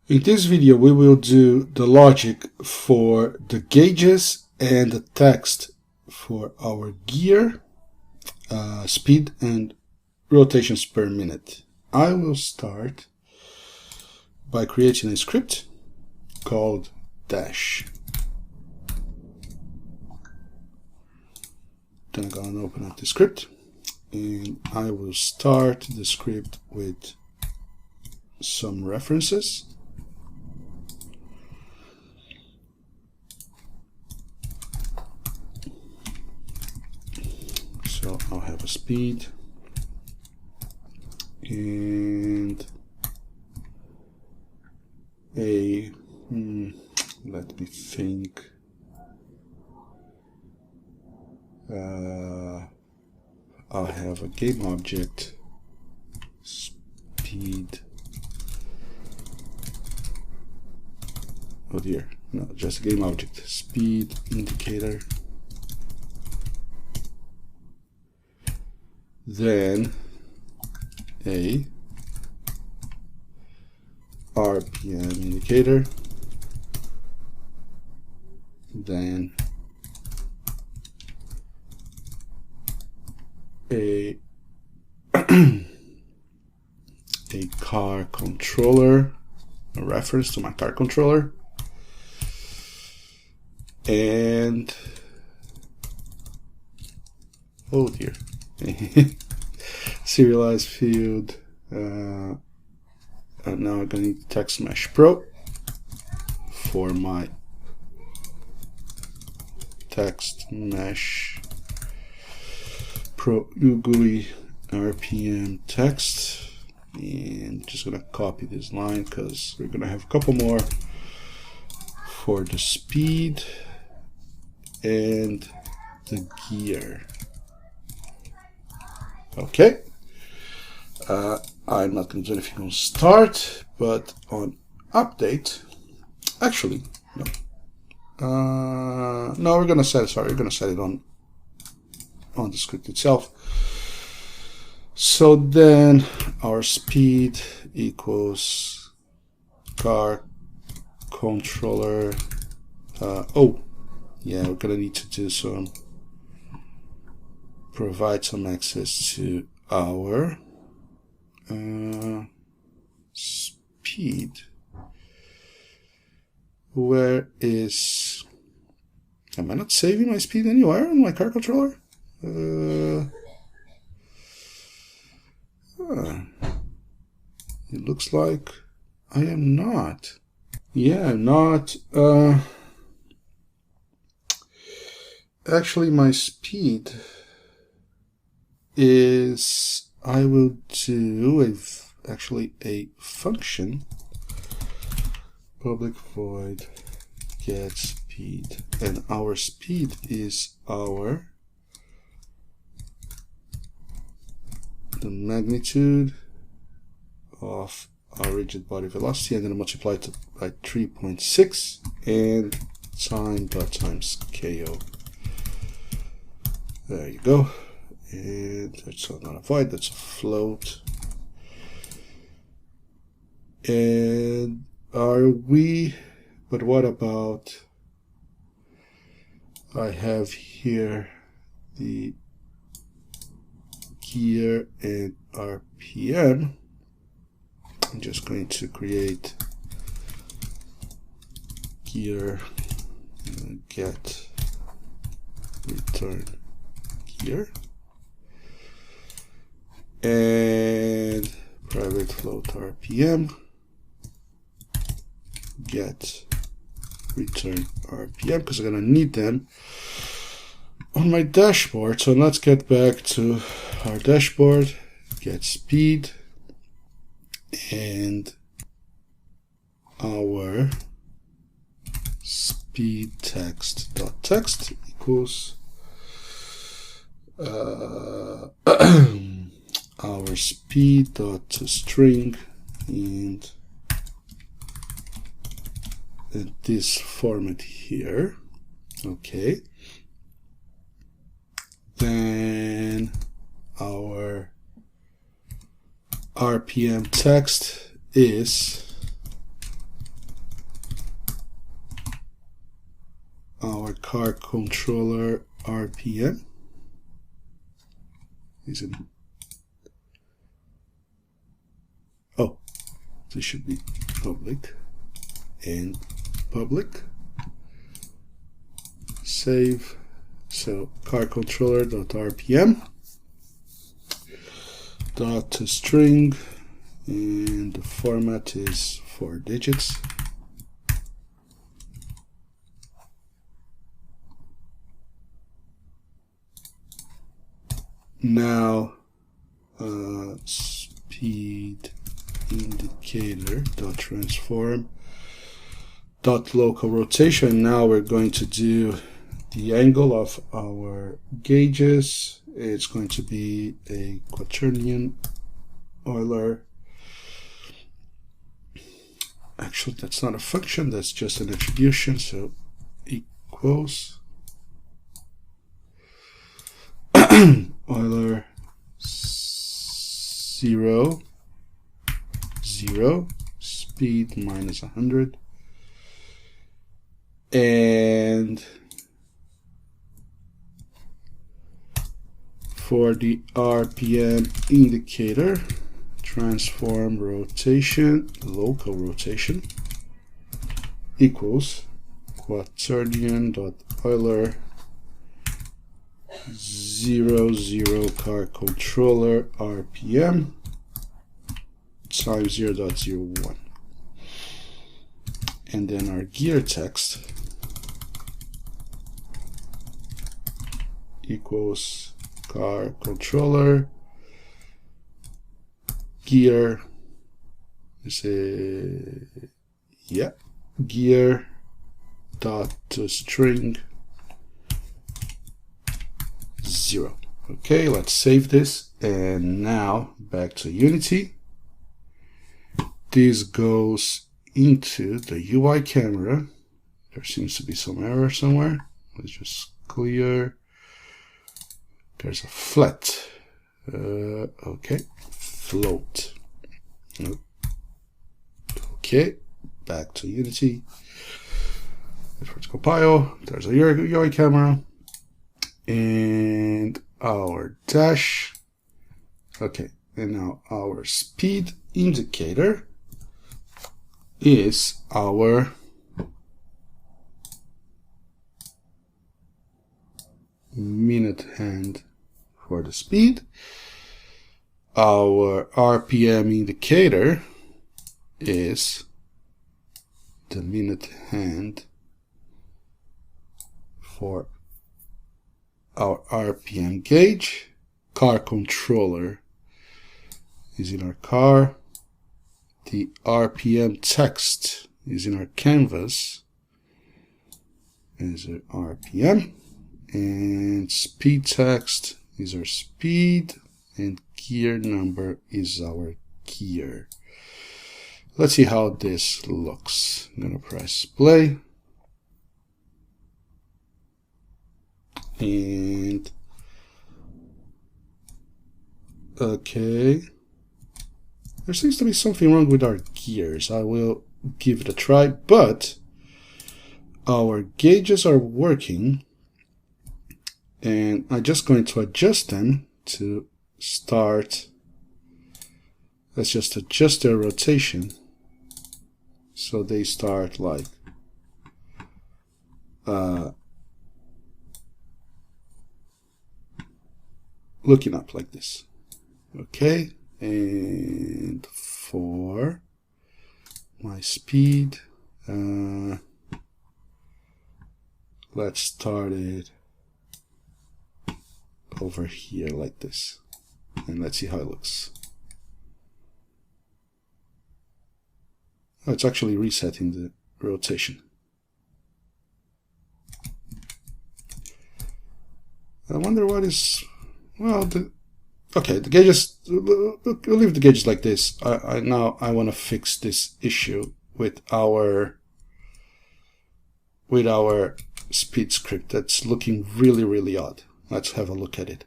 In this video, we will do the logic for the gauges and the text for our gear, speed and rotations per minute. I will start by creating a script called dash. Then I'm going to open up the script and I will start the script with some references. So I'll have a speed and a, let me think, I'll have a game object, speed, oh dear, no, just a game object, speed indicator. Then a RPM indicator, then a car controller, a reference to my car controller, and oh dear, serialized field. And now I'm going to need Text Mesh Pro for my Text Mesh Pro GUI RPM text. And just going to copy this line because we're going to have a couple more for the speed and the gear. Okay. I'm not going to do anything on start, but on update, actually, no. No, we're going to set it, sorry, we're going to set it on the script itself. So then our speed equals car controller. Oh, yeah, we're going to need to do some, provide some access to our speed. Where is, am I not saving my speed anywhere on my car controller? It looks like I am not. Yeah, I'm not. Actually, my speed is, I will do actually a function, public void get speed, and our speed is the magnitude of our rigid body velocity. I'm going to multiply it by 3.6 and time.times KO. There you go. And that's not a void, that's a float. And but what about, I have here the gear and RPM. I'm just going to create gear get return gear and private float RPM get return RPM, because I'm going to need them on my dashboard. So let's get back to our dashboard, get speed, and our speed text.text equals our speed.string and this format here. Okay. Then our RPM text is our car controller RPM is in. Oh, this should be public and public. Save. So car controller.rpm dot string, and the format is 4 digits. Now speed indicator dot transform dot local rotation. Now we're going to do the angle of our gauges. It's going to be a quaternion Euler. Actually, that's not a function, that's just an attribution. So equals Euler 0, 0, speed minus 100, and for the RPM indicator, transform rotation, local rotation, equals quaternion dot Euler 0, 0 car controller RPM times 0.01. And then our gear text equals car controller gear gear dot string 0. Okay, let's save this, and now back to Unity. This goes into the UI camera. There seems to be some error somewhere. Let's just clear. There's a flat. Okay, float. Okay, back to Unity. Let's compile. There's a UI camera. And our dash. Okay, and now our speed indicator is our minute hand for the speed. Our RPM indicator is the minute hand for our RPM gauge. Car controller is in our car. The RPM text is in our canvas, is our RPM, and speed text is our speed, and gear number is our gear. Let's see how this looks. I'm gonna press play. And okay, there seems to be something wrong with our gears. I will give it a try, but our gauges are working, and I'm just going to adjust them to start. Let's just adjust their rotation so they start like looking up like this. Okay, and for my speed, let's start it over here like this, and let's see how it looks. Oh, it's actually resetting the rotation. I wonder what is. Well, okay, the gauges, we'll leave the gauges like this. Now I want to fix this issue with our speed script. That's looking really, really odd. Let's have a look at it.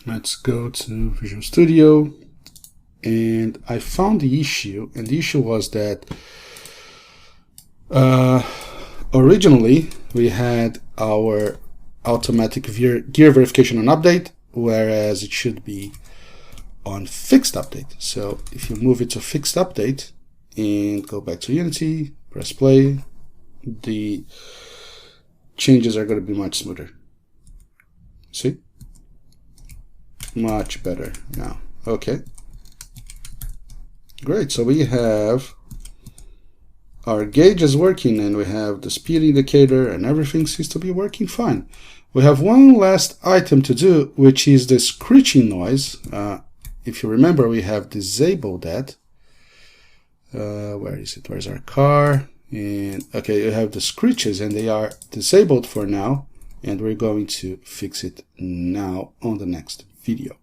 Let's go to Visual Studio, and I found the issue, and the issue was that originally we had our automatic gear verification on update, whereas it should be on fixed update. So if you move it to fixed update and go back to Unity, press play, the changes are going to be much smoother. See? Much better now. Okay. Great. So we have our gauge is working, and we have the speed indicator, and everything seems to be working fine. We have one last item to do, which is the screeching noise. If you remember, we have disabled that. Where is it? Where's our car? And okay, you have the screeches, and they are disabled for now, and we're going to fix it now on the next video.